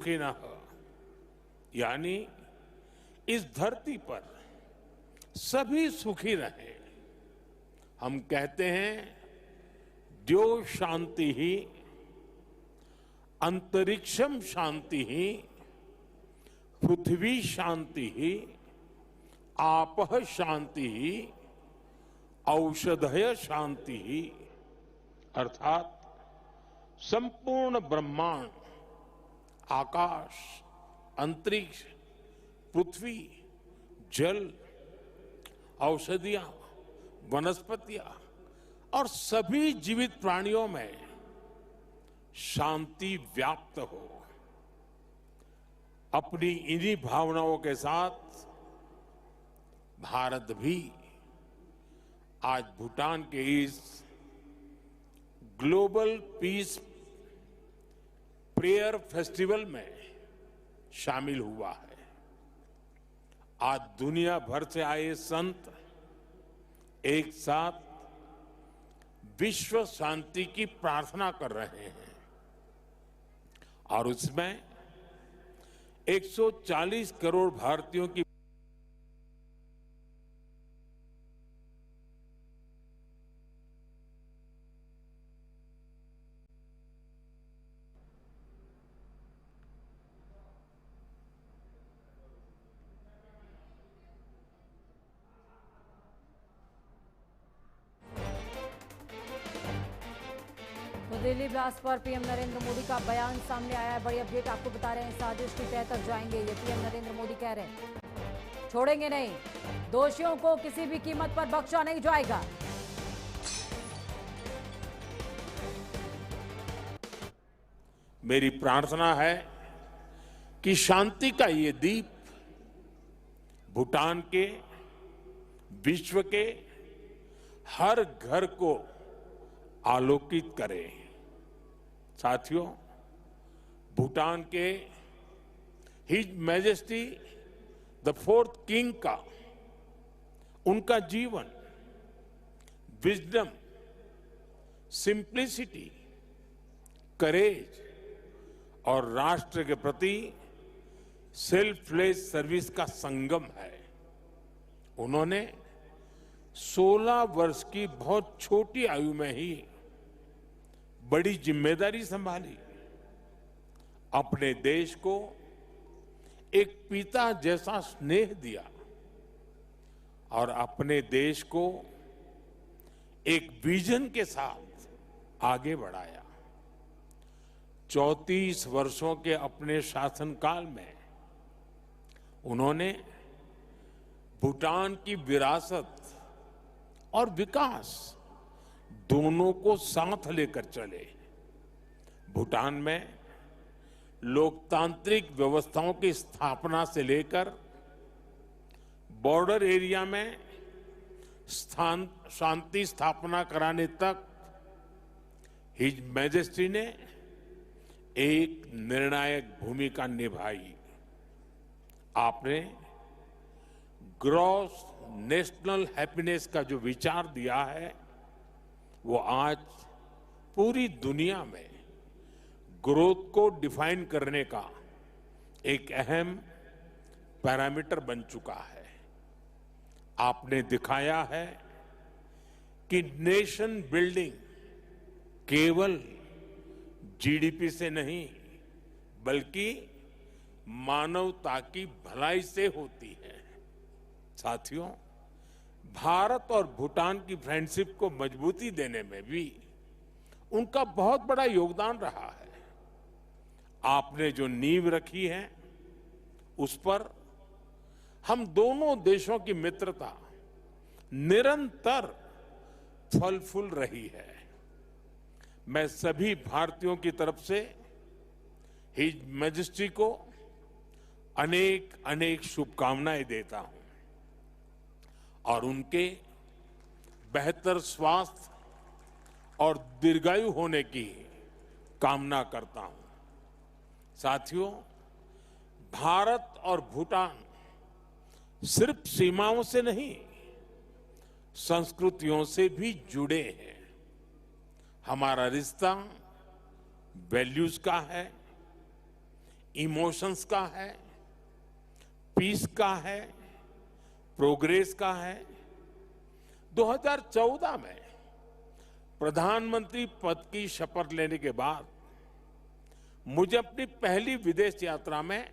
सुखिनः, यानी इस धरती पर सभी सुखी रहें। हम कहते हैं द्यो शांति ही अंतरिक्षम शांति ही पृथ्वी शांति ही आपः शांति ही औषधय शांति ही, अर्थात संपूर्ण ब्रह्मांड, आकाश, अंतरिक्ष, पृथ्वी, जल, औषधियां, वनस्पतियां और सभी जीवित प्राणियों में शांति व्याप्त हो। अपनी इन्हीं भावनाओं के साथ भारत भी आज भूटान के इस ग्लोबल पीस प्रेयर फेस्टिवल में शामिल हुआ है। आज दुनिया भर से आए संत एक साथ विश्व शांति की प्रार्थना कर रहे हैं और उसमें 140 करोड़ भारतीयों की तो दिल्ली ब्लास्ट पर पीएम नरेंद्र मोदी का बयान सामने आया है। बड़ी अपडेट आपको बता रहे हैं, साजिश की तह तक जाएंगे, ये पीएम नरेंद्र मोदी कह रहे हैं। छोड़ेंगे नहीं, दोषियों को किसी भी कीमत पर बख्शा नहीं जाएगा। मेरी प्रार्थना है कि शांति का ये दीप भूटान के, विश्व के हर घर को आलोकित करे। साथियों, भूटान के his majesty the fourth king का, उनका जीवन, विजडम, सिंप्लिसिटी, करेज और राष्ट्र के प्रति सेल्फलेस सर्विस का संगम है। उन्होंने 16 वर्ष की बहुत छोटी आयु में ही बड़ी जिम्मेदारी संभाली, अपने देश को एक पिता जैसा स्नेह दिया और अपने देश को एक विजन के साथ आगे बढ़ाया। 34 वर्षों के अपने शासनकाल में उन्होंने भूटान की विरासत और विकास दोनों को साथ लेकर चले। भूटान में लोकतांत्रिक व्यवस्थाओं की स्थापना से लेकर बॉर्डर एरिया में शांति स्थापना कराने तक हिज मैजेस्टी ने एक निर्णायक भूमिका निभाई। आपने ग्रॉस नेशनल हैप्पीनेस का जो विचार दिया है, वो आज पूरी दुनिया में ग्रोथ को डिफाइन करने का एक अहम पैरामीटर बन चुका है। आपने दिखाया है कि नेशन बिल्डिंग केवल जीडीपी से नहीं, बल्कि मानवता की भलाई से होती है। साथियों, भारत और भूटान की फ्रेंडशिप को मजबूती देने में भी उनका बहुत बड़ा योगदान रहा है। आपने जो नींव रखी है, उस पर हम दोनों देशों की मित्रता निरंतर फल फूल रही है। मैं सभी भारतीयों की तरफ से हिज मैजेस्टी को अनेक अनेक शुभकामनाएं देता हूं और उनके बेहतर स्वास्थ्य और दीर्घायु होने की कामना करता हूं। साथियों, भारत और भूटान सिर्फ सीमाओं से नहीं, संस्कृतियों से भी जुड़े हैं। हमारा रिश्ता वैल्यूज का है, इमोशंस का है, पीस का है, प्रोग्रेस का है। 2014 में प्रधानमंत्री पद की शपथ लेने के बाद मुझे अपनी पहली विदेश यात्रा में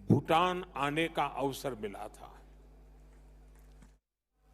भूटान आने का अवसर मिला था।